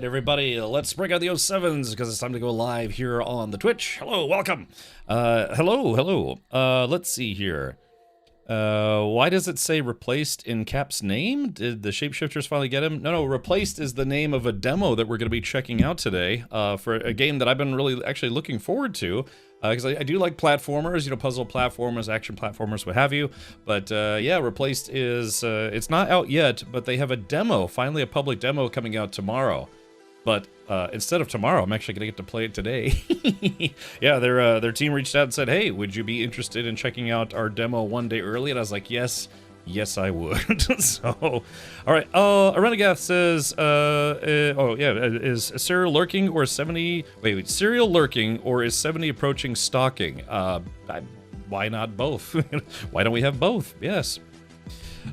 right, everybody, let's break out the 07s because it's time to go live here on the Twitch. Hello, welcome. Hello. Let's see here. Why does it say replaced in Cap's name? Did the shapeshifters finally get him? No, replaced is the name of a demo that we're going to be checking out today for a game that I've been really actually looking forward to. Because I do like platformers, you know, puzzle platformers, action platformers, what have you. But yeah, Replaced is, it's not out yet, but they have a demo, finally a public demo coming out tomorrow. But instead of tomorrow, I'm actually gonna get to play it today. Yeah, their team reached out and said, hey, would you be interested in checking out our demo one day early? And I was like, yes, I would. So, all right. Arenagath says, oh yeah, is Serial lurking or 70? Wait, Serial lurking or is 70 approaching stalking? Why not both? Why don't we have both? Yes.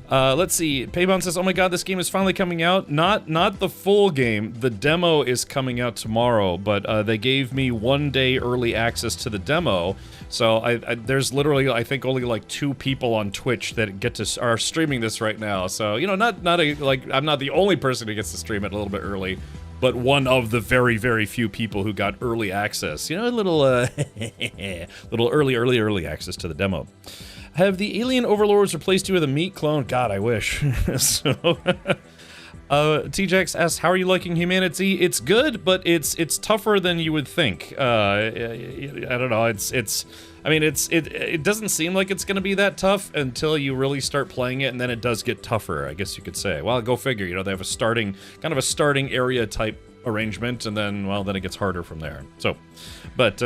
Let's see. Paybon says, oh my god, this game is finally coming out. Not the full game. The demo is coming out tomorrow, but they gave me 1 day early access to the demo. So there's literally, I think, only like 2 people on Twitch that are streaming this right now. So, you know, I'm not the only person who gets to stream it a little bit early, but one of the very, very few people who got early access. You know, a little, little early access to the demo. Have the alien overlords replaced you with a meat clone? God, I wish. So, TJX asks, how are you liking HumanitZ? It's good, but it's tougher than you would think. I don't know. It doesn't seem like it's gonna be that tough until you really start playing it, and then it does get tougher, I guess you could say. Well, go figure. You know, they have kind of a starting area type arrangement, and then, well, then it gets harder from there. So, but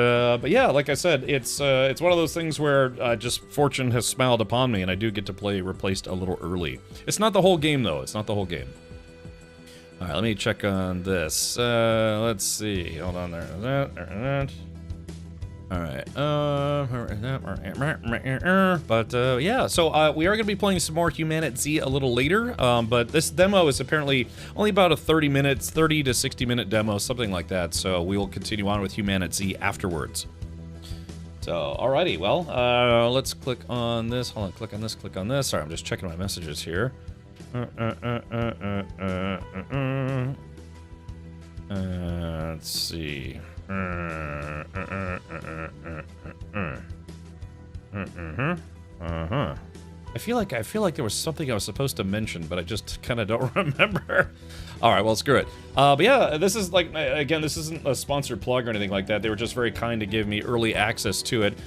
yeah, like I said, it's one of those things where just fortune has smiled upon me, and I do get to play Replaced a little early. It's not the whole game, though. It's not the whole game. All right, let me check on this. Let's see. Hold on there. All right. But yeah, so we are going to be playing some more HumanitZ a little later. But this demo is apparently only about a 30 to 60 minute demo, something like that. So we will continue on with HumanitZ afterwards. So, alrighty, well, let's click on this. Hold on, click on this. Sorry, I'm just checking my messages here. Let's see. I feel like there was something I was supposed to mention, but I just kind of don't remember. All right, well, screw it. But yeah, this is like, again, this isn't a sponsored plug or anything like that. They were just very kind to give me early access to it.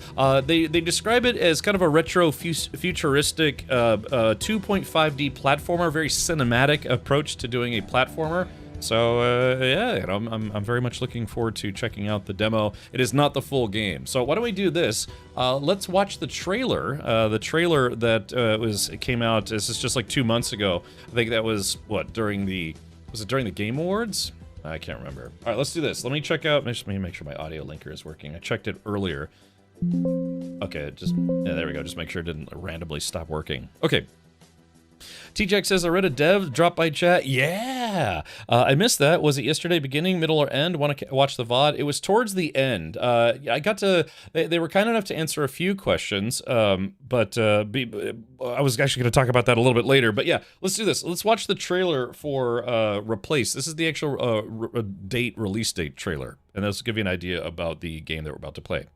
They describe it as kind of a retro futuristic 2.5D platformer, very cinematic approach to doing a platformer. So, yeah, you know, I'm very much looking forward to checking out the demo. It is not the full game. So why don't we do this? Let's watch the trailer. The trailer that came out, this is just like 2 months ago. I think that was, what, was it during the Game Awards? I can't remember. All right, let's do this. Let me check out, let me make sure my audio linker is working. I checked it earlier. Okay, yeah, there we go. Just make sure it didn't randomly stop working. Okay. TJX says, I read a dev drop by chat. Yeah! I missed that. Was it yesterday, beginning, middle, or end? Want to watch the VOD? It was towards the end. I got to... They were kind enough to answer a few questions, but I was actually going to talk about that a little bit later. But yeah, let's do this. Let's watch the trailer for Replace. This is the actual release date trailer. And this will give you an idea about the game that we're about to play.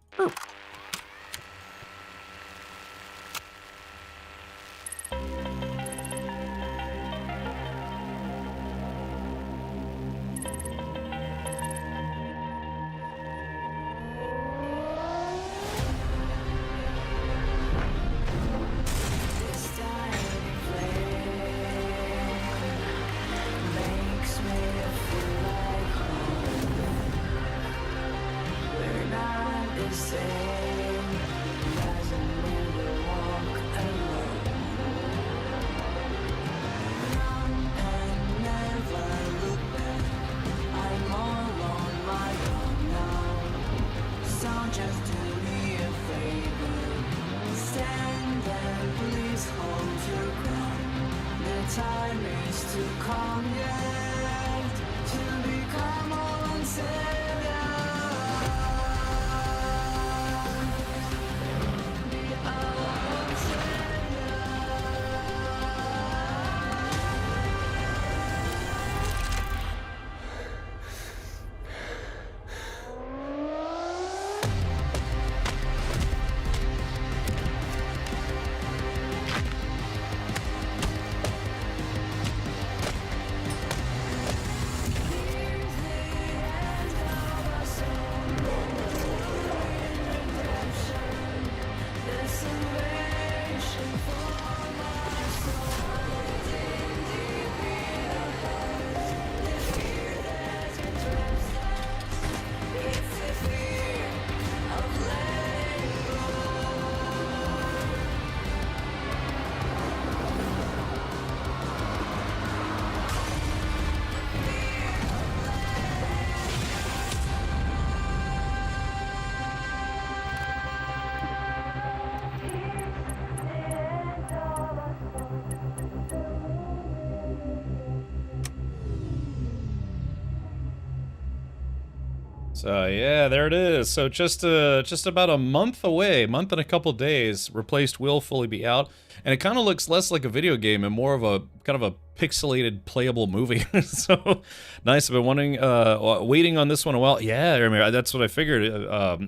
So yeah, there it is. So just about a month away, month and a couple days, Replaced will fully be out, and it kind of looks less like a video game and more of a kind of a pixelated playable movie. So nice. I've been waiting on this one a while. Yeah, I mean, that's what I figured.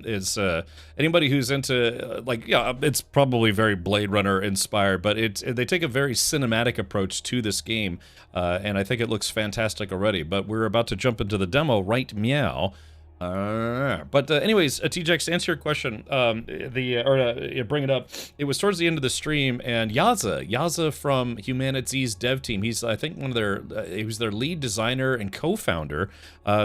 Is anybody who's into like, yeah, it's probably very Blade Runner inspired, but they take a very cinematic approach to this game, and I think it looks fantastic already. But we're about to jump into the demo, right? Meow. But anyways, TJX, to answer your question, bring it up. It was towards the end of the stream, and Yaza from HumanitZ's dev team. He's, I think, he was their lead designer and co-founder.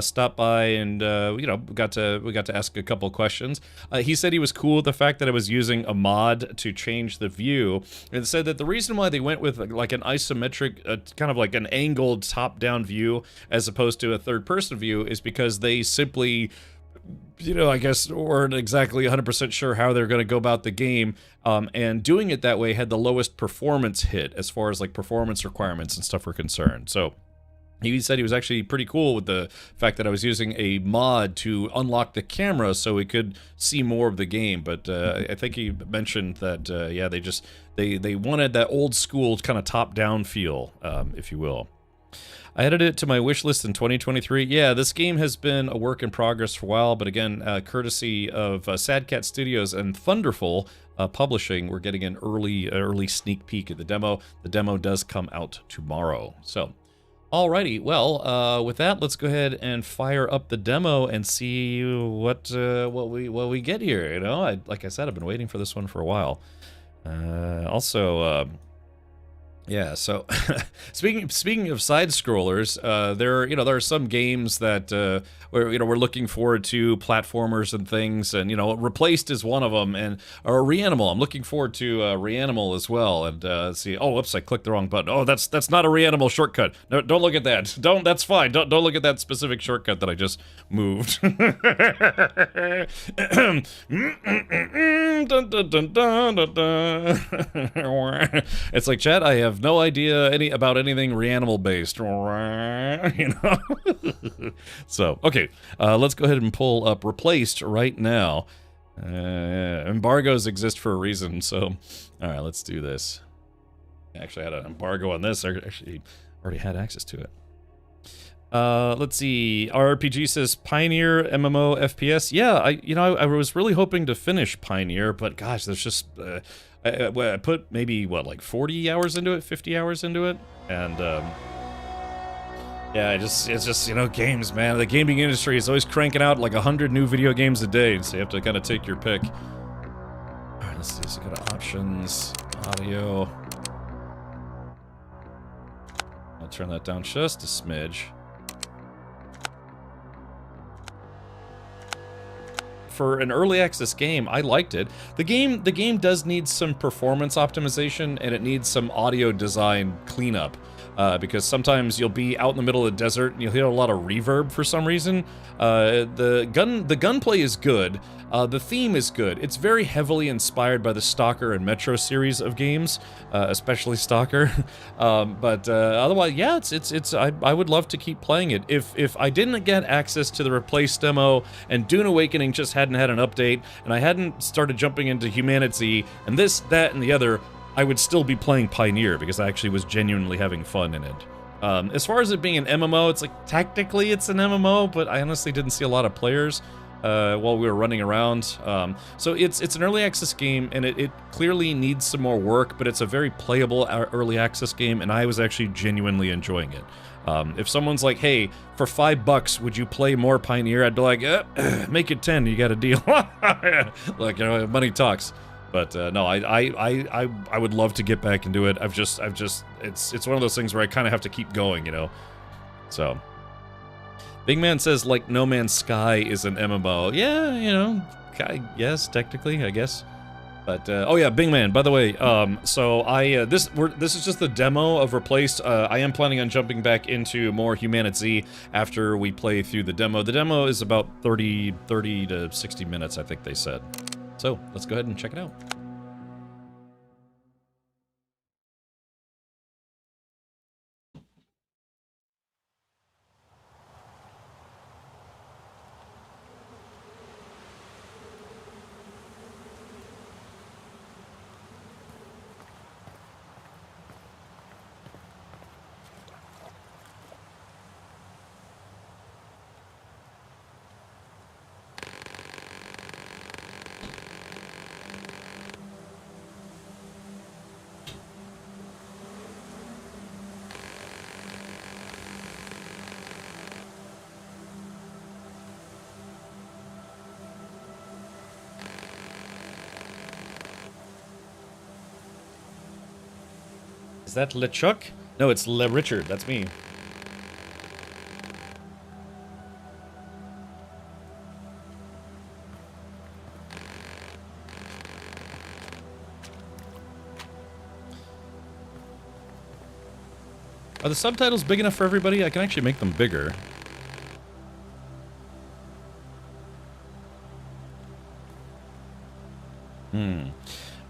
Stopped by and we got to ask a couple questions. He said he was cool with the fact that I was using a mod to change the view, and said that the reason why they went with like an isometric, kind of like an angled top-down view as opposed to a third-person view is because they simply, I guess weren't exactly 100% sure how they're going to go about the game, and doing it that way had the lowest performance hit as far as like performance requirements and stuff were concerned. So he said he was actually pretty cool with the fact that I was using a mod to unlock the camera so we could see more of the game. But I think he mentioned that, yeah, they wanted that old school kind of top-down feel, if you will. I added it to my wish list in 2023. Yeah, this game has been a work in progress for a while, but again, courtesy of Sad Cat Studios and Thunderful Publishing, we're getting an early sneak peek at the demo. The demo does come out tomorrow. So, alrighty, well, with that, let's go ahead and fire up the demo and see what we get here. Like I said, I've been waiting for this one for a while. Yeah, so speaking of side scrollers, there are some games that we're looking forward to, platformers and things, and Replaced is one of them, or Reanimal. I'm looking forward to Reanimal as well. And see, oh, whoops, I clicked the wrong button. Oh, that's not a Reanimal shortcut. No, don't look at that. That's fine. Don't look at that specific shortcut that I just moved. Dun, dun, dun, dun, dun, dun. It's like, chat, I have no idea about anything Reanimal based, So, okay, let's go ahead and pull up Replaced right now. Embargoes exist for a reason, so all right, let's do this. I actually had an embargo on this. I actually already had access to it. Let's see. RPG says Pioneer MMO FPS. Yeah, I was really hoping to finish Pioneer, but gosh, there's just I put maybe like 40 hours into it, 50 hours into it, and yeah, it's just games, man. The gaming industry is always cranking out like 100 new video games a day, so you have to kind of take your pick. All right, let's see. So go to options, audio. I'll turn that down just a smidge. For an early access game, I liked it. The game does need some performance optimization, and it needs some audio design cleanup, because sometimes you'll be out in the middle of the desert and you'll hear a lot of reverb for some reason. The gunplay is good. The theme is good. It's very heavily inspired by the Stalker and Metro series of games, especially Stalker. But otherwise, yeah, I would love to keep playing it. If I didn't get access to the Replaced demo and Dune Awakening just hadn't had an update, and I hadn't started jumping into HumanitZ and this, that, and the other, I would still be playing Pioneer because I actually was genuinely having fun in it. As far as it being an MMO, it's like technically it's an MMO, but I honestly didn't see a lot of players while we were running around. So it's an early access game, and it clearly needs some more work, but it's a very playable early access game, and I was actually genuinely enjoying it. If someone's like, hey, for $5, would you play more Pioneer? I'd be like, make it 10, you got a deal. Like, money talks. But no, I would love to get back into it. It's one of those things where I kind of have to keep going, So, Big Man says like No Man's Sky is an MMO. Yeah, yes, technically, I guess. But oh yeah, Big Man. By the way, so this is just the demo of Replaced. I am planning on jumping back into more HumanitZ after we play through the demo. The demo is about 30 to 60 minutes, I think they said. So let's go ahead and check it out. Is that LeChuck? No, it's Le Richard. That's me. Are the subtitles big enough for everybody? I can actually make them bigger.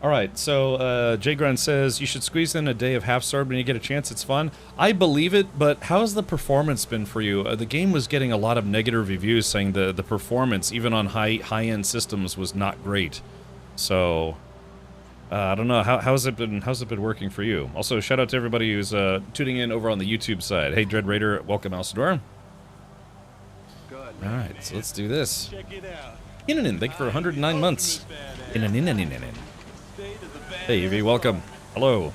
Alright, so Jay Grunt says, you should squeeze in a day of Half-Starved when you get a chance, it's fun. I believe it, but how's the performance been for you? The game was getting a lot of negative reviews saying the performance, even on high-end systems, was not great. So, I don't know, how's it been working for you? Also, shout out to everybody who's tuning in over on the YouTube side. Hey, Dread Raider, welcome, Alcidor. Alright, so let's do this. Check it out. Inanin, thank you for 109 months. Inanin. Hey, Evie, welcome. Hello.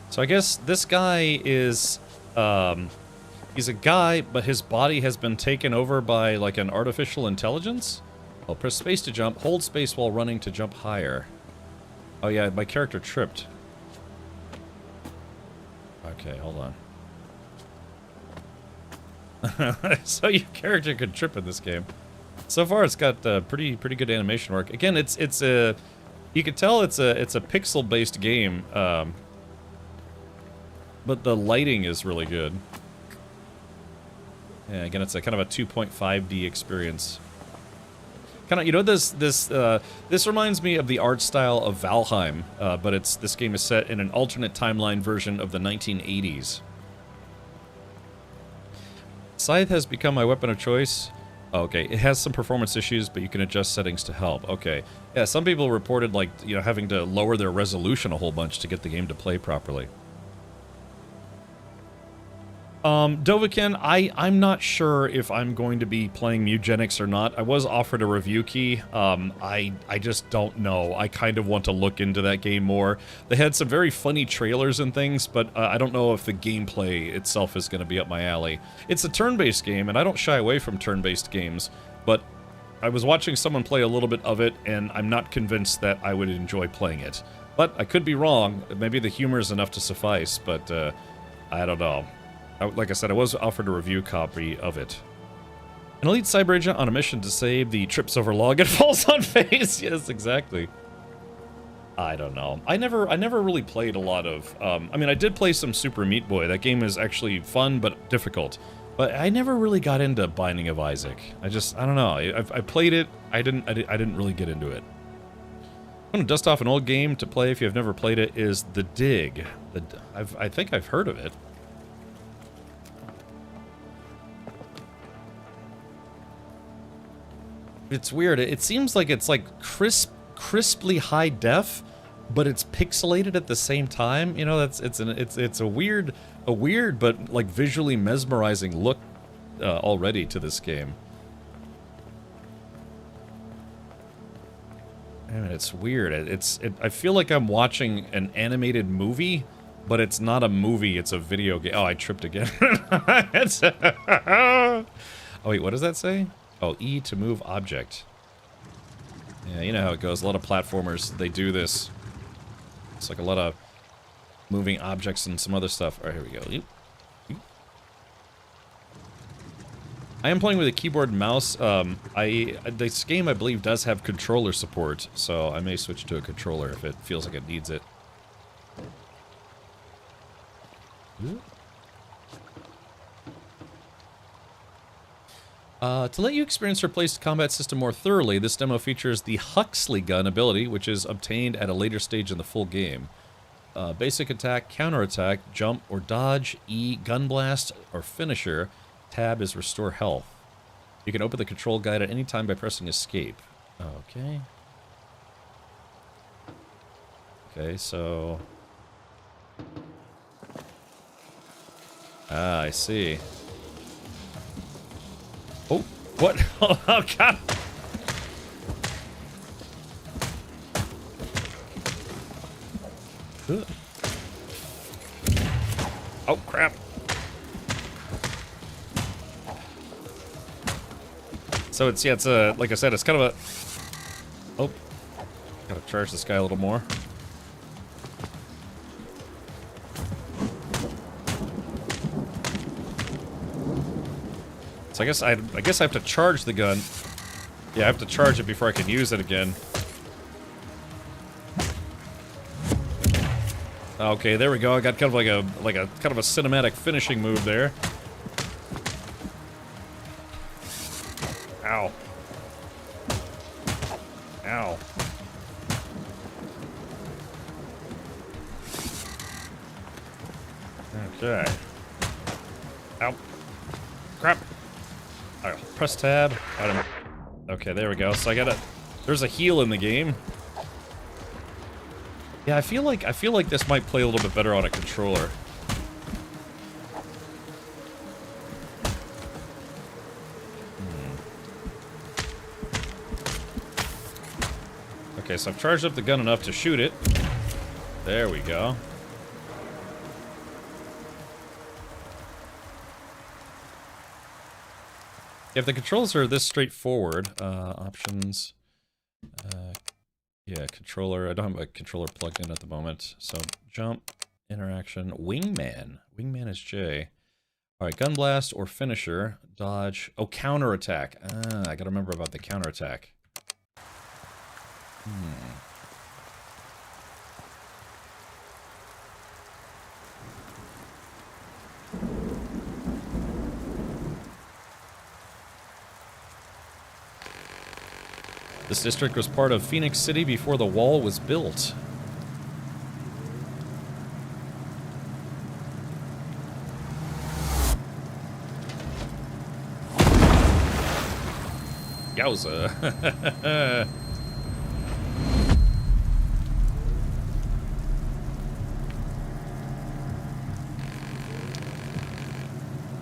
So I guess this guy is, he's a guy, but his body has been taken over by, like, an artificial intelligence? I'll press space to jump, hold space while running to jump higher. Oh yeah, my character tripped. Okay, hold on. So your character could trip in this game. So far, it's got pretty good animation work. Again, it's a, you can tell it's a pixel-based game, but the lighting is really good. Yeah, again, it's a kind of a 2.5D experience. Kind of, you know, this reminds me of the art style of Valheim, but this game is set in an alternate timeline version of the 1980s. Scythe has become my weapon of choice. Oh, okay, it has some performance issues, but you can adjust settings to help. Okay, yeah, some people reported, like, you know, having to lower their resolution a whole bunch to get the game to play properly. Dovakin, I'm not sure if I'm going to be playing Mugenics or not. I was offered a review key. I just don't know. I kind of want to look into that game more. They had some very funny trailers and things, but I don't know if the gameplay itself is going to be up my alley. It's a turn-based game, and I don't shy away from turn-based games, but I was watching someone play a little bit of it, and I'm not convinced that I would enjoy playing it. But I could be wrong. Maybe the humor is enough to suffice, but I don't know. Like I said, I was offered a review copy of it. An elite cyber agent on a mission to save the trips over log and falls on face. Yes, exactly. I don't know. I never really played a lot of. I mean, I did play some Super Meat Boy. That game is actually fun but difficult. But I never really got into Binding of Isaac. I don't know. I played it. I didn't really get into it. I'm gonna dust off an old game to play if you have never played it. Is The Dig. I think I've heard of it. It's weird. It seems like it's like crisply high def, but it's pixelated at the same time. You know, it's a weird but like visually mesmerizing look already to this game. I mean, it's weird. I feel like I'm watching an animated movie, but it's not a movie. It's a video game. Oh, I tripped again. Oh wait, what does that say? Oh, E to move object. Yeah, you know how it goes. A lot of platformers, they do this. It's like a lot of moving objects and some other stuff. Alright, here we go. I am playing with a keyboard and mouse. This game, I believe, does have controller support, so I may switch to a controller if it feels like it needs it. To let you experience her placed combat system more thoroughly, this demo features the Huxley gun ability, which is obtained at a later stage in the full game. Basic attack, counterattack, jump or dodge, E, gun blast, or finisher. Tab is restore health. You can open the control guide at any time by pressing escape. Okay. Okay, so... Ah, I see. Oh, what? Oh, God. Ugh. Oh, crap. So it's, yeah, it's like I said, it's kind of a... Oh. Gotta charge this guy a little more. So I guess I have to charge the gun. Yeah, I have to charge it before I can use it again. Okay, there we go. I got kind of like a kind of a cinematic finishing move there. Ow. Ow. Okay. Ow. Crap. Alright, press tab. Item. Okay, there we go. So I gotta... There's a heal in the game. Yeah, I feel like this might play a little bit better on a controller. Okay, so I've charged up the gun enough to shoot it. There we go. If the controls are this straightforward, options, yeah, controller, I don't have a controller plugged in at the moment, so jump, interaction, wingman, wingman is J. Alright, gun blast or finisher, dodge, oh, counterattack, I gotta remember about the counterattack. This district was part of Phoenix City before the wall was built. Yowza.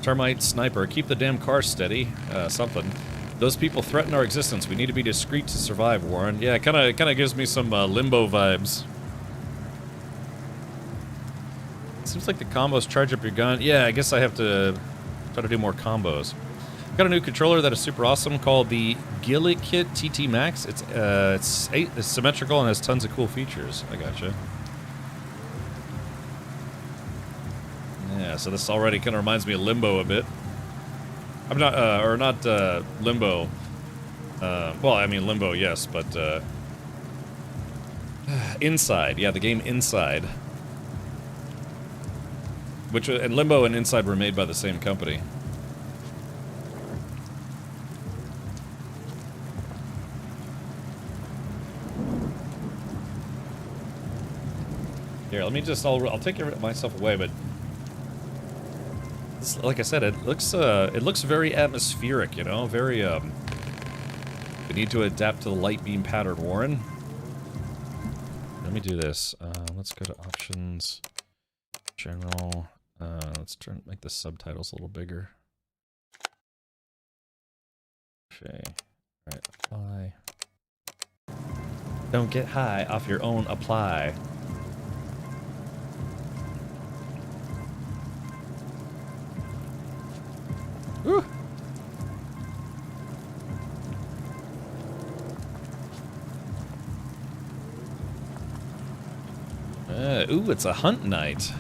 Termite sniper, keep the damn car steady. Something. Those people threaten our existence. We need to be discreet to survive, Warren. Yeah, it kind of gives me some Limbo vibes. Seems like the combos charge up your gun. Yeah, I guess I have to try to do more combos. I've got a new controller that is super awesome called the Gillikit TT Max. It's symmetrical and has tons of cool features. I gotcha. Yeah, so this already kind of reminds me of Limbo a bit. I'm not, or not, Limbo. Well, I mean Limbo, yes, but, Inside. Yeah, the game Inside. Which, and Limbo and Inside were made by the same company. Here, let me just, I'll take myself away, but... Like I said, it looks very atmospheric, you know, very, we need to adapt to the light beam pattern, Warren. Let me do this. Let's go to options, general, let's make the subtitles a little bigger. Okay, alright, apply. Don't get high off your own apply. Woo. Ooh, it's a hunt night.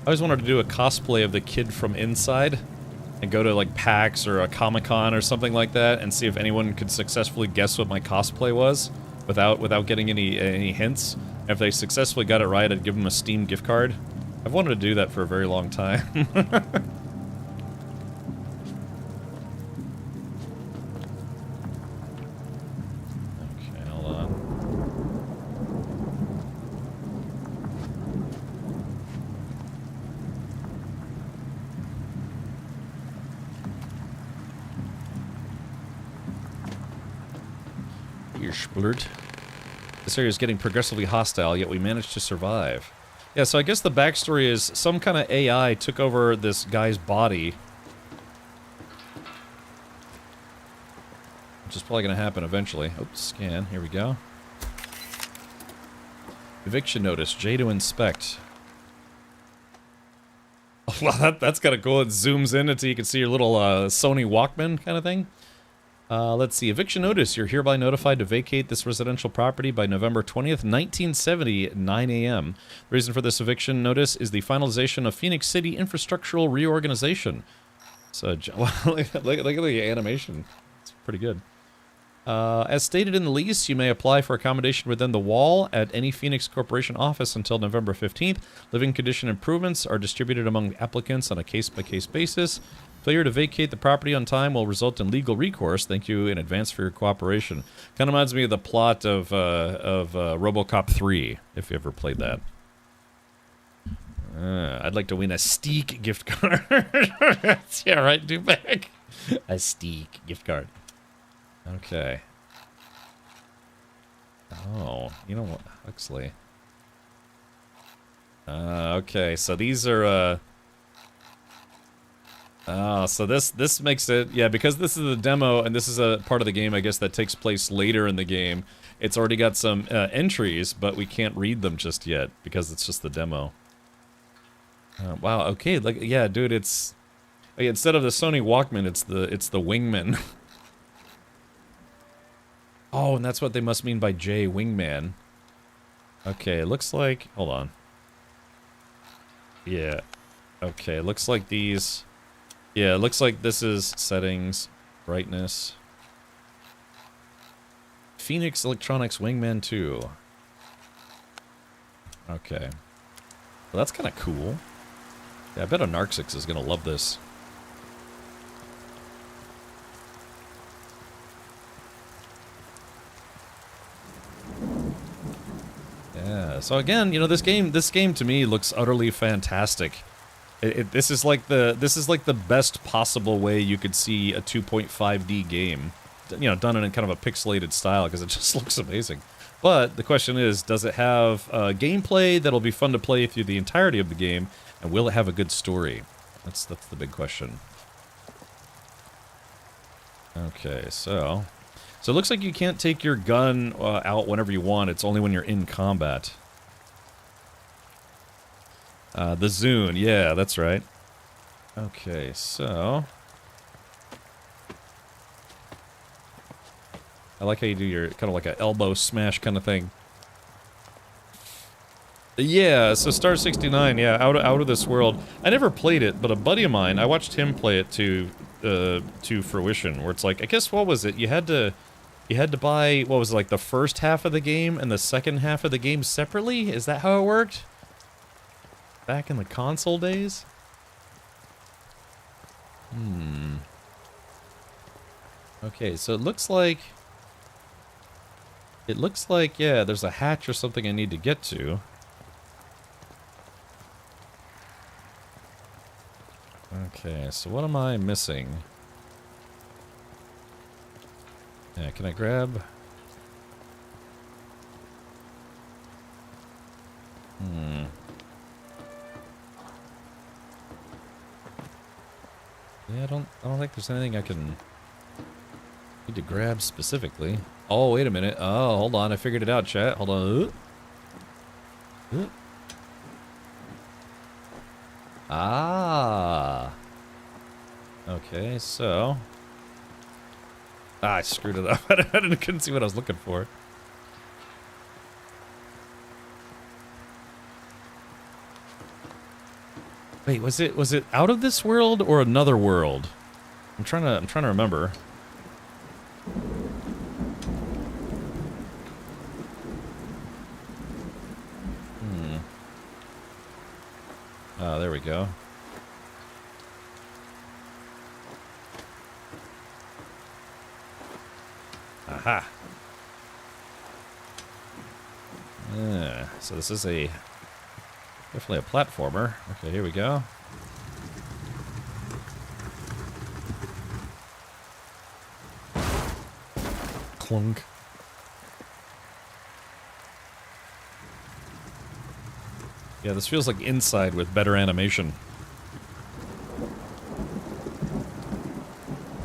I always wanted to do a cosplay of the kid from Inside and go to like PAX or a Comic-Con or something like that and see if anyone could successfully guess what my cosplay was without getting any hints. And if they successfully got it right, I'd give them a Steam gift card. I've wanted to do that for a very long time. This area is getting progressively hostile, yet we managed to survive. Yeah, so I guess the backstory is some kind of AI took over this guy's body. Which is probably going to happen eventually. Oops, scan. Here we go. Eviction notice. J to inspect. Well, that's kind of cool. It zooms in until you can see your little Sony Walkman kind of thing. Let's see. Eviction notice. You're hereby notified to vacate this residential property by November 20th, 1970 at 9 a.m. The reason for this eviction notice is the finalization of Phoenix City infrastructural reorganization. So, look at the animation. It's pretty good. As stated in the lease, you may apply for accommodation within the wall at any Phoenix Corporation office until November 15th. Living condition improvements are distributed among applicants on a case-by-case basis. Failure to vacate the property on time will result in legal recourse. Thank you in advance for your cooperation. Kind of reminds me of the plot of RoboCop 3, if you ever played that. I'd like to win a Steak gift card. Yeah, right, do back. A Steak gift card. Okay. Oh, you know what, Huxley. Okay, so these are, so this makes it, yeah, because this is a demo, and this is a part of the game, I guess, that takes place later in the game. It's already got some, entries, but we can't read them just yet, because it's just the demo. Wow, okay, like, yeah, dude, it's, like, instead of the Sony Walkman, it's the Wingman. Oh, and that's what they must mean by J, Wingman. Okay, it looks like... Hold on. Yeah. Okay, it looks like these... Yeah, it looks like this is settings, brightness. Phoenix Electronics Wingman 2. Okay. Well, that's kind of cool. Yeah, I bet a Narcissix is going to love this. Yeah, so again, you know, this game to me looks utterly fantastic. This is like the best possible way you could see a 2.5D game, you know, done in kind of a pixelated style, because it just looks amazing. But the question is, does it have gameplay that'll be fun to play through the entirety of the game, and will it have a good story? That's the big question. Okay, so it looks like you can't take your gun out whenever you want. It's only when you're in combat. The Zune, yeah, that's right. Okay, so... I like how you do your kind of like an elbow smash kind of thing. Yeah, so Star 69, yeah, out of this world. I never played it, but a buddy of mine, I watched him play it to fruition, where it's like, I guess, what was it? You had to buy, what was it, like the first half of the game and the second half of the game separately? Is that how it worked? Back in the console days? Okay, so it looks like, yeah, there's a hatch or something I need to get to. Okay, so what am I missing? Yeah, can I grab? Yeah, I don't think there's anything I can need to grab specifically. Oh, wait a minute. Oh, hold on. I figured it out, chat. Hold on. Ah. Okay, so... Ah, I screwed it up. I couldn't see what I was looking for. Wait, was it out of this world or another world? I'm trying to remember. Oh, there we go. Aha. Yeah, so this is definitely a platformer. Okay, here we go. Clunk. Yeah, this feels like Inside with better animation.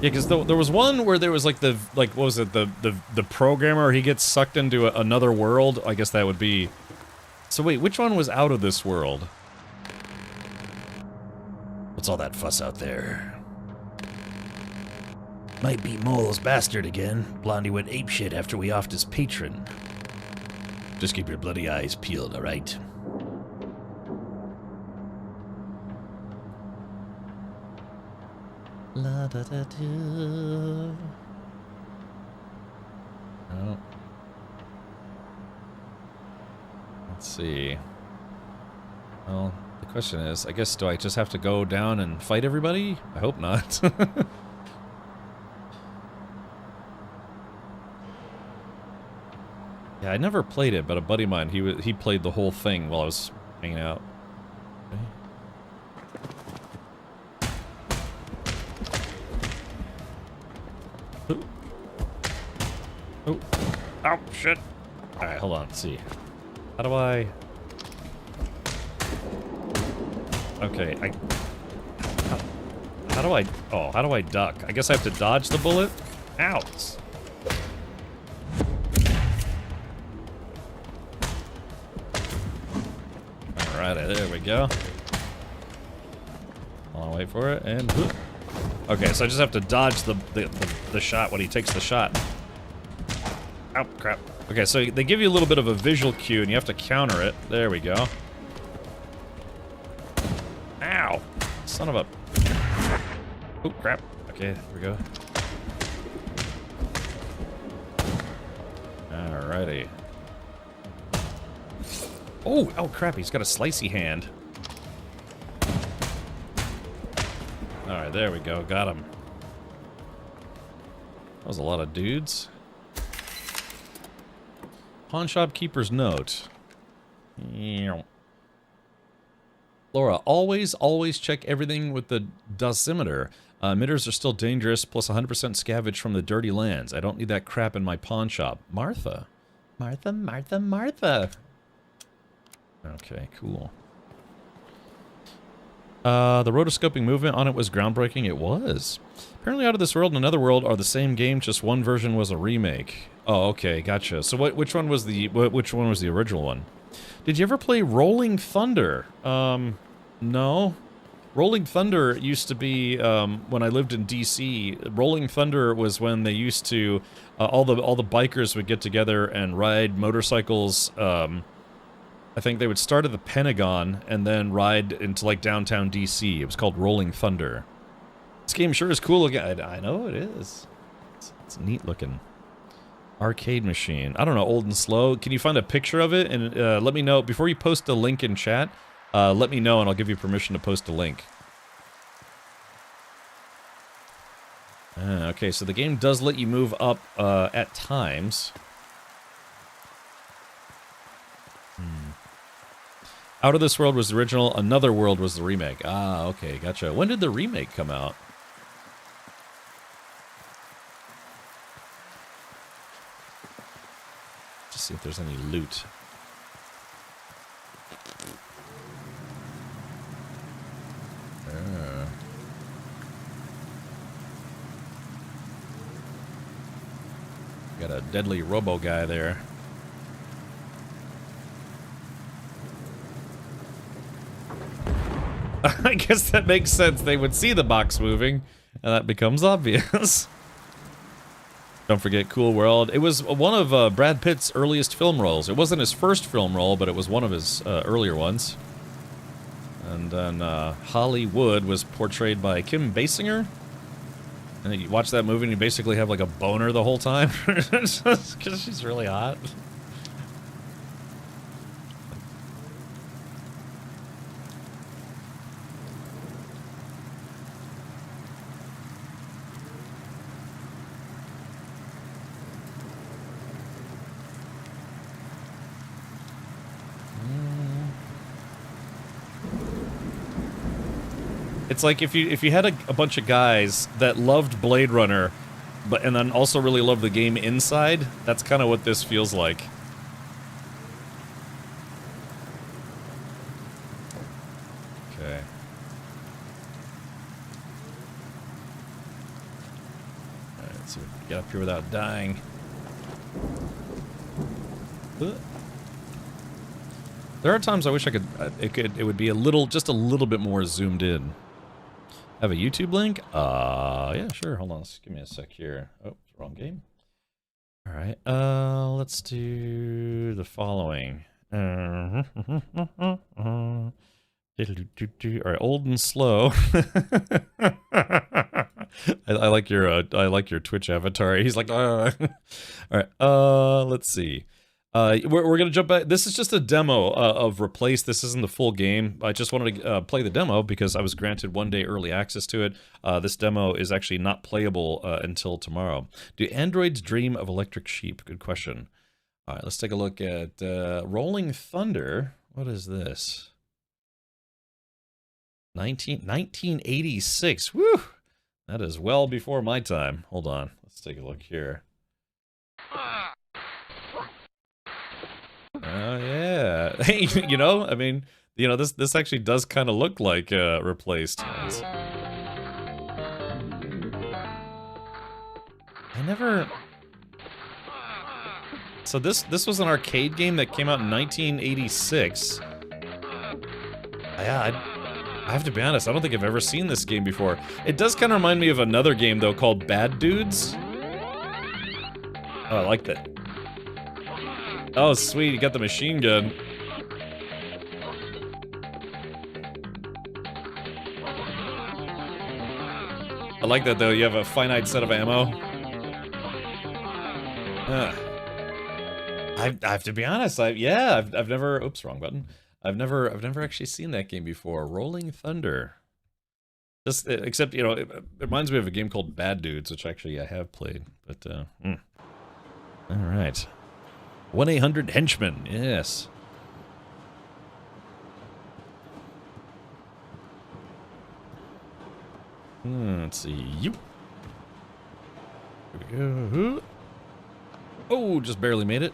Yeah, because there was one where there was like what was it, the programmer, he gets sucked into another world. I guess that would be... So wait, which one was out of this world? What's all that fuss out there? Might be Mole's bastard again. Blondie went apeshit after we offed his patron. Just keep your bloody eyes peeled, alright? La da da da. Oh. Let's see. Well, the question is, I guess, do I just have to go down and fight everybody? I hope not. Yeah, I never played it, but a buddy of mine, he played the whole thing while I was hanging out. Okay. Oh. Oh, shit. Alright, hold on, let's see. How do I... Okay, How do I... Oh, how do I duck? I guess I have to dodge the bullet? Ouch! Alright, there we go. I'll wait for it, and... Okay, so I just have to dodge the shot when he takes the shot. Ow, crap. Okay, so they give you a little bit of a visual cue, and you have to counter it. There we go. Ow! Son of a... Oh, crap. Okay, there we go. Alrighty. Oh, oh crap, he's got a slicey hand. Alright, there we go, got him. That was a lot of dudes. Pawn shop keeper's note. Laura, always check everything with the dosimeter. Emitters are still dangerous, plus 100% scavenge from the dirty lands. I don't need that crap in my pawn shop. Martha. Martha. Okay, cool. The rotoscoping movement on it was groundbreaking. It was. Apparently Out of This World and Another World are the same game, just one version was a remake. Oh, okay, gotcha. So which one was the original one? Did you ever play Rolling Thunder? No. Rolling Thunder used to be when I lived in DC. Rolling Thunder was when they used to all the bikers would get together and ride motorcycles. I think they would start at the Pentagon and then ride into like downtown DC. It was called Rolling Thunder. This game sure is cool looking. I know it is. It's neat looking. Arcade machine. I don't know, old and slow. Can you find a picture of it and let me know before you post a link in chat? Let me know and I'll give you permission to post a link. Okay, so the game does let you move up at times. Out of This World was the original, Another World was the remake. Ah, okay, gotcha. When did the remake come out? Just see if there's any loot. Got a deadly robo guy there. I guess that makes sense. They would see the box moving, and that becomes obvious. Don't forget Cool World. It was one of Brad Pitt's earliest film roles. It wasn't his first film role, but it was one of his earlier ones. And then Hollywood was portrayed by Kim Basinger. And then you watch that movie and you basically have like a boner the whole time. Because she's really hot. It's like if you had a bunch of guys that loved Blade Runner, and then also really loved the game Inside, that's kind of what this feels like. Okay. Alright, let's see if we can get up here without dying. There are times I wish I could, it would be just a little bit more zoomed in. Have a YouTube link? Yeah, sure. Hold on. Give me a sec here. Oh, wrong game. All right. Let's do the following. All right, old and slow. I like your Twitch avatar. He's like, all right. Let's see. We're gonna jump back. This is just a demo of Replace. This isn't the full game. I just wanted to play the demo because I was granted 1 day early access to it. This demo is actually not playable until tomorrow. Do androids dream of electric sheep? Good question. All right, let's take a look at Rolling Thunder. What is this? 1986. Woo! That is well before my time. Hold on. Let's take a look here. Oh yeah. Hey, you know, I mean, you know, this actually does kind of look like Replaced. So this was an arcade game that came out in 1986. Yeah, I have to be honest, I don't think I've ever seen this game before. It does kind of remind me of another game though called Bad Dudes. Oh, I like that. Oh, sweet, you got the machine gun. I like that, though. You have a finite set of ammo. I have to be honest. I've never. Oops, wrong button. I've never actually seen that game before. Rolling Thunder. Just except, you know, it reminds me of a game called Bad Dudes, which actually I have played. But all right. 1-800 Henchman, yes. Let's see. Here we go. Oh, just barely made it.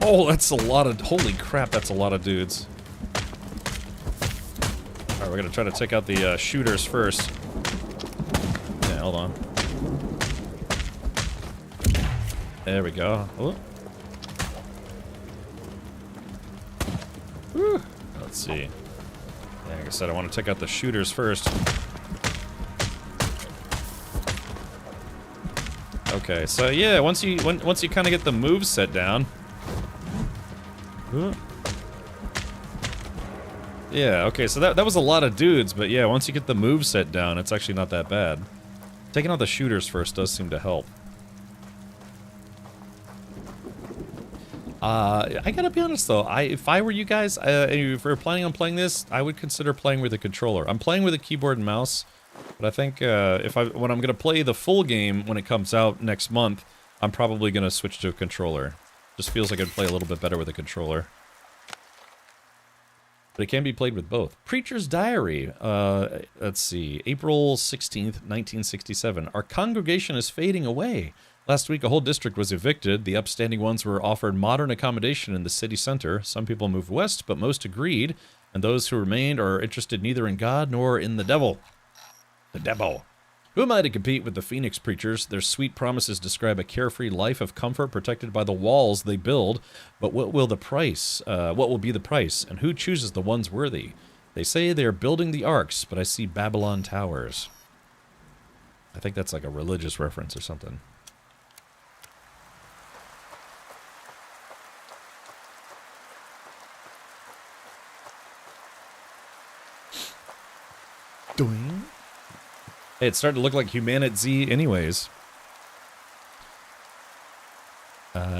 Oh, that's a lot of... Holy crap, that's a lot of dudes. Alright, we're gonna try to take out the shooters first. Yeah, hold on. There we go. Oh. Whew. Let's see. Yeah, like I said, I want to take out the shooters first. Okay, so yeah, once you kind of get the moves set down. Yeah, okay, so that was a lot of dudes, but yeah, once you get the moves set down, it's actually not that bad. Taking out the shooters first does seem to help. I gotta be honest though, if I were you guys, if we were planning on playing this, I would consider playing with a controller. I'm playing with a keyboard and mouse, but I think when I'm gonna play the full game when it comes out next month, I'm probably gonna switch to a controller. Just feels like I'd play a little bit better with a controller. But it can be played with both. Preacher's Diary. Let's see. April 16th, 1967. Our congregation is fading away. Last week, a whole district was evicted. The upstanding ones were offered modern accommodation in the city center. Some people moved west, but most agreed. And those who remained are interested neither in God nor in the devil. The devil. Who am I to compete with the Phoenix preachers? Their sweet promises describe a carefree life of comfort protected by the walls they build. But what will be the price? And who chooses the ones worthy? They say they are building the arks, but I see Babylon towers. I think that's like a religious reference or something. Doing. Hey, it's starting to look like HumanitZ anyways.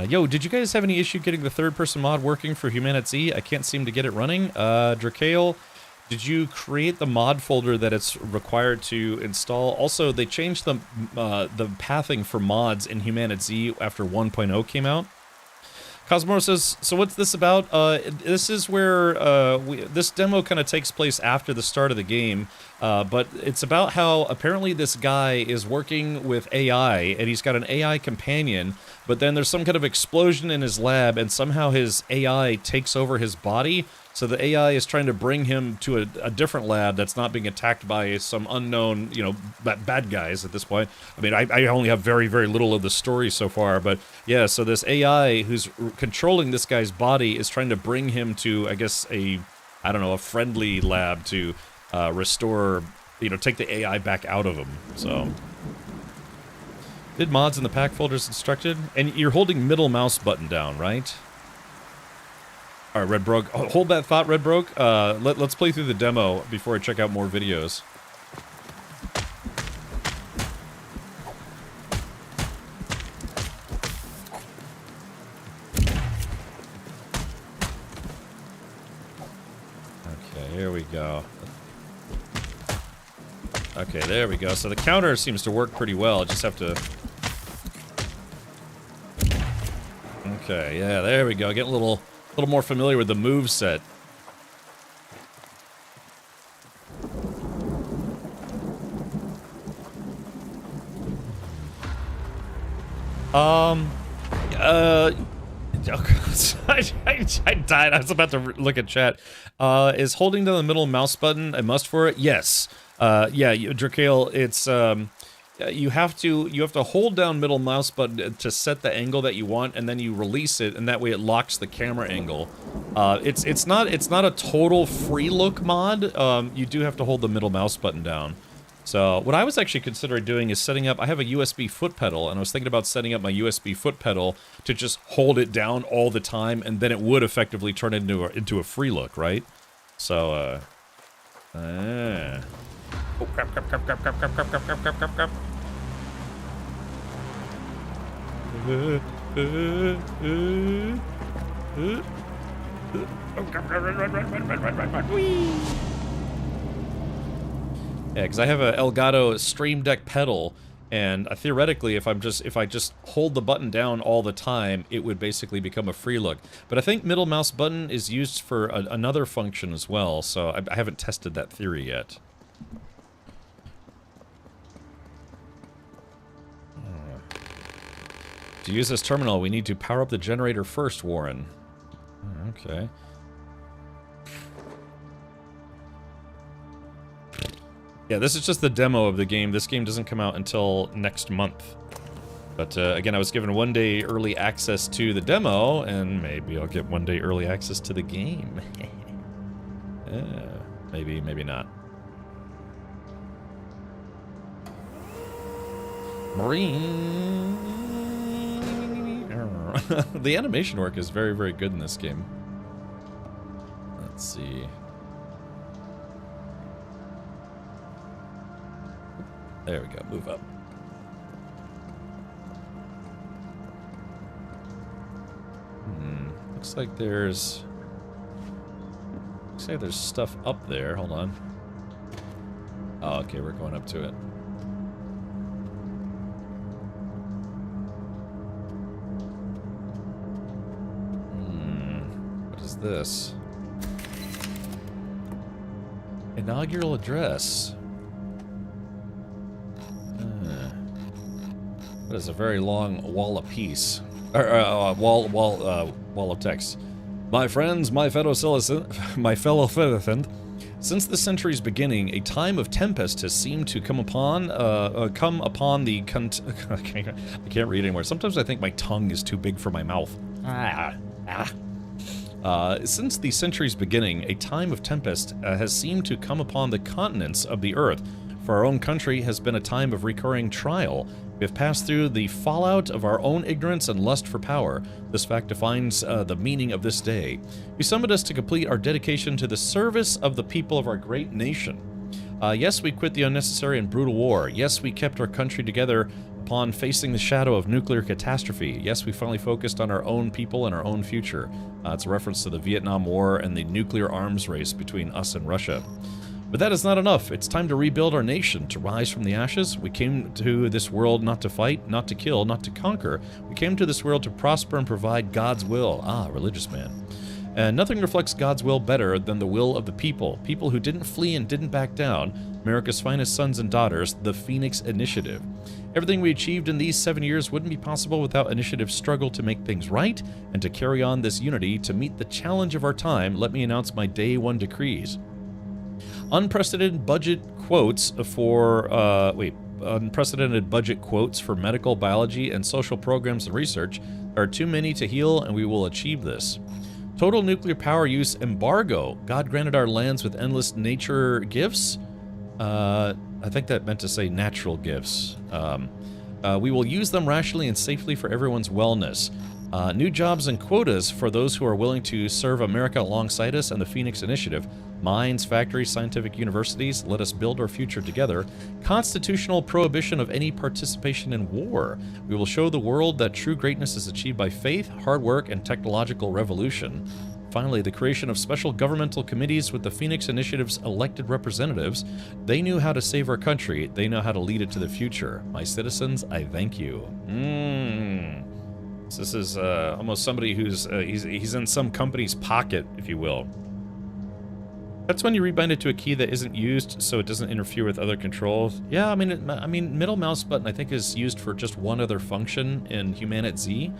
Yo, did you guys have any issue getting the third-person mod working for HumanitZ? I can't seem to get it running. Drakale, did you create the mod folder that it's required to install? Also, they changed the pathing for mods in HumanitZ after 1.0 came out. Cosmos says, so what's this about? This is where this demo kind of takes place after the start of the game, but it's about how apparently this guy is working with AI, and he's got an AI companion, but then there's some kind of explosion in his lab, and somehow his AI takes over his body, so the AI is trying to bring him to a different lab that's not being attacked by some unknown, you know, bad guys at this point. I mean, I only have very, very little of the story so far, but yeah, so this AI who's controlling this guy's body is trying to bring him to, I guess, I don't know, a friendly lab to restore, you know, take the AI back out of him, so. Did mods in the pack folder as instructed? And you're holding middle mouse button down, right? All right, Red Broke. Hold that thought, Red Broke. Let's play through the demo before I check out more videos. Okay, here we go. Okay, there we go. So the counter seems to work pretty well. I just have to... Okay, yeah, there we go. Get a little more familiar with the move set. I died. I was about to look at chat. Is holding down the middle mouse button a must for it? Yes. Yeah, Drakale, it's you have to hold down middle mouse button to set the angle that you want, and then you release it, and that way it locks the camera angle. It's not a total free look mod. You do have to hold the middle mouse button down. So what I was actually considering doing is setting up. I have a USB foot pedal, and I was thinking about setting up my USB foot pedal to just hold it down all the time, and then it would effectively turn it into a free look, right? So oh crap! Yeah, because I have a Elgato Stream Deck pedal, and theoretically, if I just hold the button down all the time, it would basically become a free look. But I think middle mouse button is used for another function as well, so I haven't tested that theory yet. To use this terminal, we need to power up the generator first, Warren. Okay. Yeah, this is just the demo of the game. This game doesn't come out until next month. But again, I was given 1 day early access to the demo, and maybe I'll get 1 day early access to the game. Maybe, maybe not. Marine. The animation work is very, very good in this game. Let's see. There we go, move up. Looks like there's stuff up there. Hold on. Oh, okay, we're going up to it. What is this? Inaugural address. That is a very long wall of peace. Wall of text. My friends, my fellow citizen, since the century's beginning, a time of tempest has seemed to come upon the I can't read anymore. Sometimes I think my tongue is too big for my mouth. Since the century's beginning, a time of tempest has seemed to come upon the continents of the earth. For our own country has been a time of recurring trial. We have passed through the fallout of our own ignorance and lust for power. This fact defines the meaning of this day. You summoned us to complete our dedication to the service of the people of our great nation. Yes, we quit the unnecessary and brutal war. Yes, we kept our country together upon facing the shadow of nuclear catastrophe. Yes, we finally focused on our own people and our own future. It's a reference to the Vietnam War and the nuclear arms race between us and Russia. But that is not enough. It's time to rebuild our nation, to rise from the ashes. We came to this world not to fight, not to kill, not to conquer. We came to this world to prosper and provide God's will. Ah, religious man. And nothing reflects God's will better than the will of the people. People who didn't flee and didn't back down. America's finest sons and daughters, the Phoenix Initiative. Everything we achieved in these 7 years wouldn't be possible without Initiative's struggle to make things right and to carry on this unity to meet the challenge of our time. Let me announce my Day 1 decrees. Unprecedented budget quotes for, unprecedented budget quotes for medical, biology, and social programs and research. There are too many to heal, and we will achieve this. Total nuclear power use embargo. God granted our lands with endless nature gifts. I think that meant to say natural gifts. We will use them rationally and safely for everyone's wellness. New jobs and quotas for those who are willing to serve America alongside us and the Phoenix Initiative. Mines, factories, scientific universities, let us build our future together. Constitutional prohibition of any participation in war. We will show the world that true greatness is achieved by faith, hard work, and technological revolution. Finally, the creation of special governmental committees with the Phoenix Initiative's elected representatives. They knew how to save our country. They know how to lead it to the future. My citizens, I thank you. So this is almost somebody who's he's in some company's pocket, if you will. That's when you rebind it to a key that isn't used, so it doesn't interfere with other controls. Yeah, I mean, middle mouse button I think is used for just one other function in HumanitZ.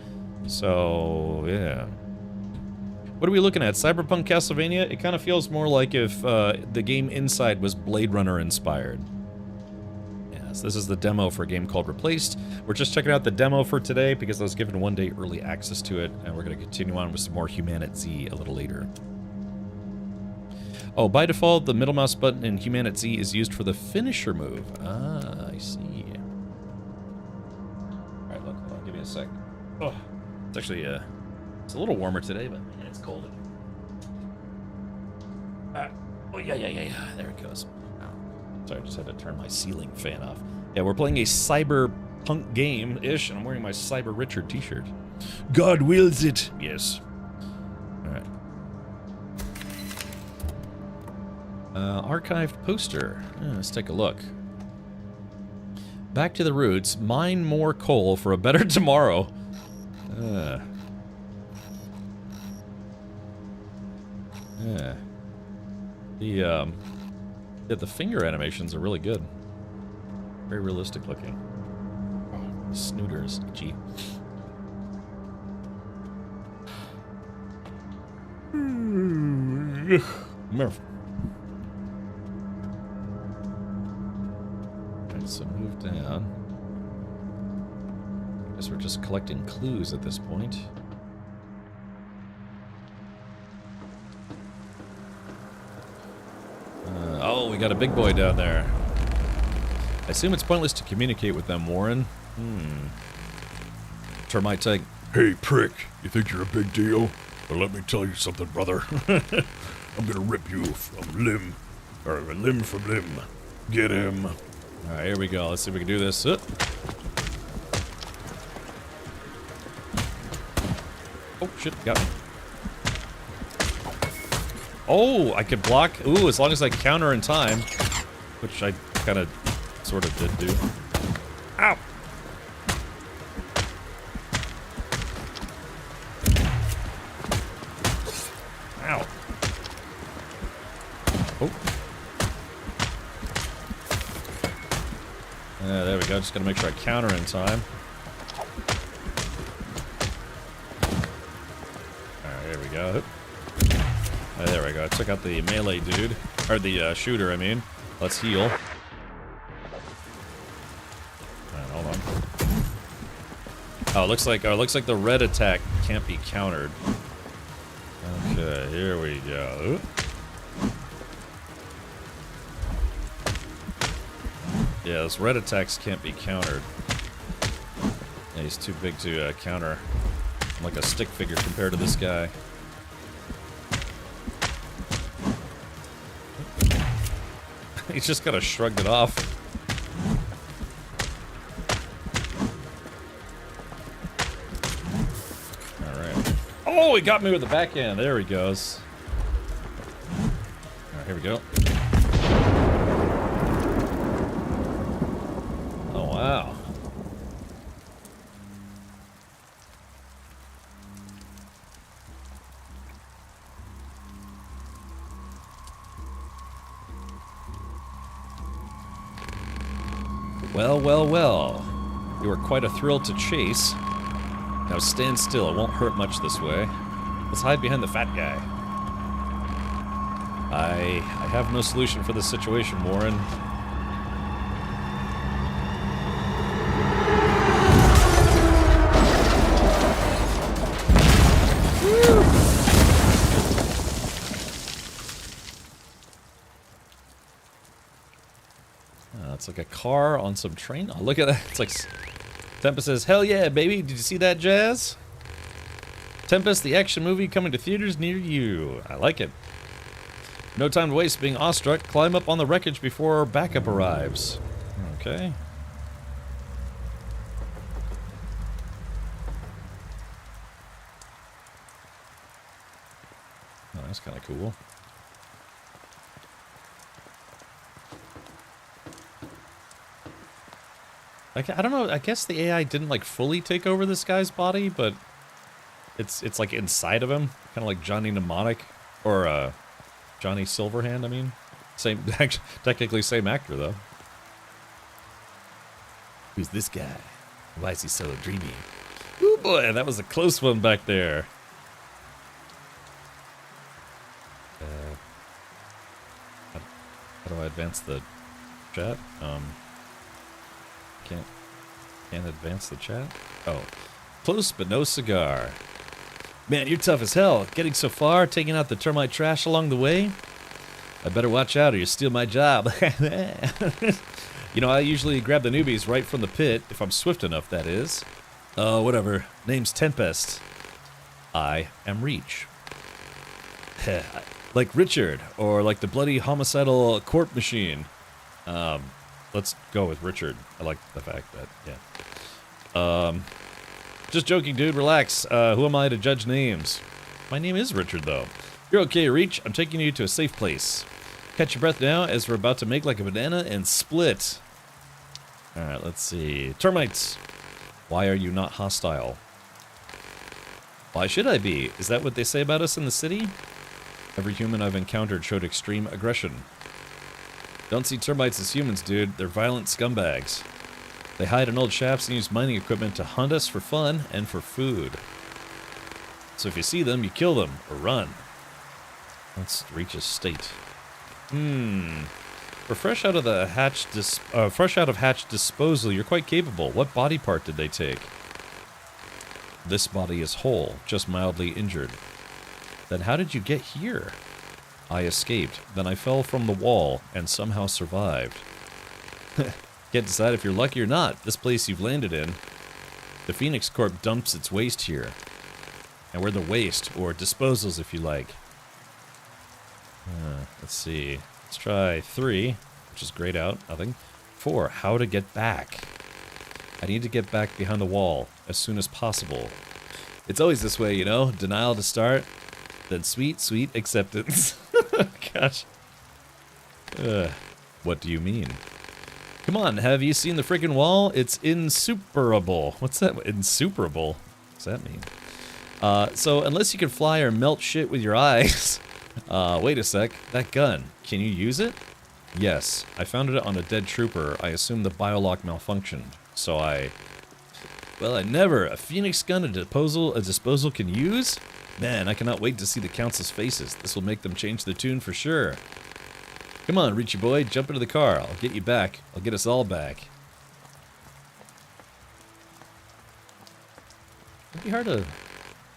So yeah. What are we looking at? Cyberpunk Castlevania? It kind of feels more like if the game inside was Blade Runner inspired. Yes, this is the demo for a game called Replaced. We're just checking out the demo for today because I was given 1 day early access to it, and we're going to continue on with some more HumanitZ a little later. Oh, by default, the middle mouse button in HumanitZ is used for the finisher move. Ah, I see. Alright, look, hold on, give me a sec. Oh, it's actually, it's a little warmer today, but man, it's cold. Oh, yeah, there it goes. Oh, sorry, I just had to turn my ceiling fan off. Yeah, we're playing a cyberpunk game-ish, and I'm wearing my Cyber Richard t-shirt. God wills it! Yes. Alright. Archived poster. Let's take a look. Back to the roots. Mine more coal for a better tomorrow. Yeah. The finger animations are really good. Very realistic looking. Oh, snooters. Gee. So move down. I guess we're just collecting clues at this point. Oh, we got a big boy down there. I assume it's pointless to communicate with them, Warren. Termite tank. Hey, prick, you think you're a big deal? Well, let me tell you something, brother. I'm gonna rip you from limb from limb. Get him. Alright, here we go. Let's see if we can do this. Oh, shit, got me. Oh, I could block. Ooh, as long as I counter in time. Which I kind of, sort of did do. Ow! Ow. Oh. There we go. Just gotta make sure I counter in time. Alright, here we go. There we go. I took out the melee dude. Or the shooter, I mean. Let's heal. Alright, hold on. Oh, it looks like the red attack can't be countered. Okay, here we go. Yeah, those red attacks can't be countered. Yeah, he's too big to counter. I'm like a stick figure compared to this guy. He's just kind of shrugged it off. Alright. Oh, he got me with the backhand. There he goes. Alright, here we go. Well, well, well. You were quite a thrill to chase. Now stand still, it won't hurt much this way. Let's hide behind the fat guy. I have no solution for this situation, Warren. It's like a car on some train. Oh, look at that. It's like Tempest says, "Hell yeah, baby. Did you see that, Jazz? Tempest, the action movie coming to theaters near you." I like it. No time to waste being awestruck. Climb up on the wreckage before backup arrives. Okay. Oh, that's kind of cool. I don't know, I guess the AI didn't like fully take over this guy's body, but it's like inside of him, kind of like Johnny Mnemonic, or Johnny Silverhand, I mean. Same, technically same actor though. Who's this guy? Why is he so dreamy? Ooh boy, that was a close one back there. How do I advance the chat? Can't advance the chat? Oh. Close but no cigar. Man, you're tough as hell. Getting so far, taking out the termite trash along the way. I better watch out or you steal my job. You know, I usually grab the newbies right from the pit, if I'm swift enough, that is. Whatever. Name's Tempest. I am Reach. Like Richard, or like the bloody homicidal corpse machine. Let's go with Richard. I like the fact that, yeah. Just joking, dude. Relax. Who am I to judge names? My name is Richard, though. You're okay, Reach. I'm taking you to a safe place. Catch your breath now, as we're about to make like a banana and split. Alright, let's see. Termites. Why are you not hostile? Why should I be? Is that what they say about us in the city? Every human I've encountered showed extreme aggression. Don't see termites as humans, dude. They're violent scumbags. They hide in old shafts and use mining equipment to hunt us for fun and for food. So if you see them, you kill them or run. Let's reach a state. We're fresh out of the hatch disposal. You're quite capable. What body part did they take? This body is whole, just mildly injured. Then how did you get here? I escaped, then I fell from the wall, and somehow survived. Can't decide if you're lucky or not. This place you've landed in. The Phoenix Corp dumps its waste here. And we're the waste, or disposals if you like. Let's see. Let's try 3, which is grayed out, nothing. 4, how to get back. I need to get back behind the wall, as soon as possible. It's always this way, you know? Denial to start, then sweet, sweet acceptance. Gosh. What do you mean? Come on, have you seen the friggin' wall? It's insuperable. What's that? Insuperable? What's that mean? So unless you can fly or melt shit with your eyes... wait a sec. That gun. Can you use it? Yes. I found it on a dead trooper. I assume the biolock malfunctioned. So Well, I never. A Phoenix gun a disposal can use? Man, I cannot wait to see the council's faces. This will make them change their tune for sure. Come on, Reachy boy, jump into the car. I'll get you back. I'll get us all back. It'd be hard to...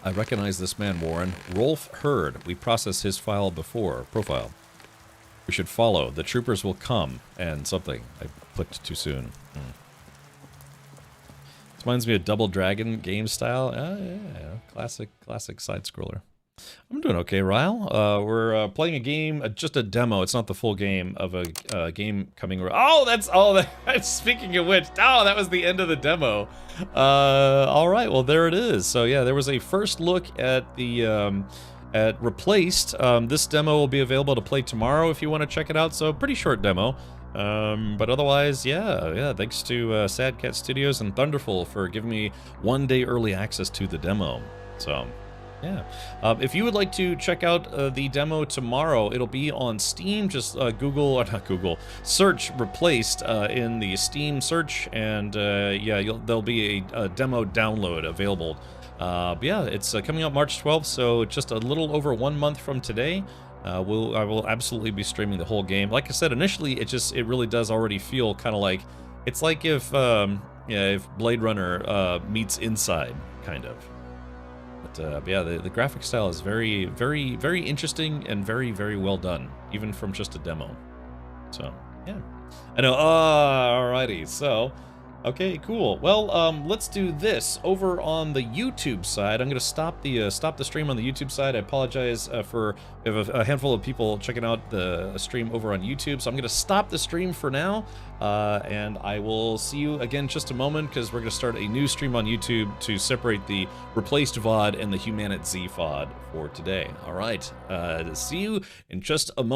I recognize this man, Warren. Rolf Hurd. We processed his profile. We should follow. The troopers will come. And something. I clicked too soon. This reminds me of Double Dragon game style. Yeah. Classic side-scroller. I'm doing okay, Ryle. We're playing a game, just a demo. It's not the full game of a game coming. Oh, that's all that. Speaking of which, oh, that was the end of the demo. All right, well there it is. So yeah, there was a first look at the at Replaced. This demo will be available to play tomorrow if you want to check it out. So pretty short demo. But otherwise, yeah. Thanks to Sad Cat Studios and Thunderful for giving me 1 day early access to the demo. So. Yeah. If you would like to check out the demo tomorrow, it'll be on Steam. Just Google, or not Google, search Replaced in the Steam search, and yeah, there'll be a demo download available. But yeah, it's coming out March 12th, so just a little over 1 month from today. I will absolutely be streaming the whole game. Like I said, initially, it really does already feel kind of like, it's like if Blade Runner meets Inside, kind of. But yeah, the graphic style is very, very, very interesting and very, very well done, even from just a demo. So, yeah. I know, alrighty, so, okay, cool. Well, let's do this over on the YouTube side. I'm gonna stop the stream on the YouTube side. I apologize for we have a handful of people checking out the stream over on YouTube, so I'm gonna stop the stream for now, and I will see you again in just a moment because we're gonna start a new stream on YouTube to separate the Replaced VOD and the HumanitZ VOD for today. All right, see you in just a moment.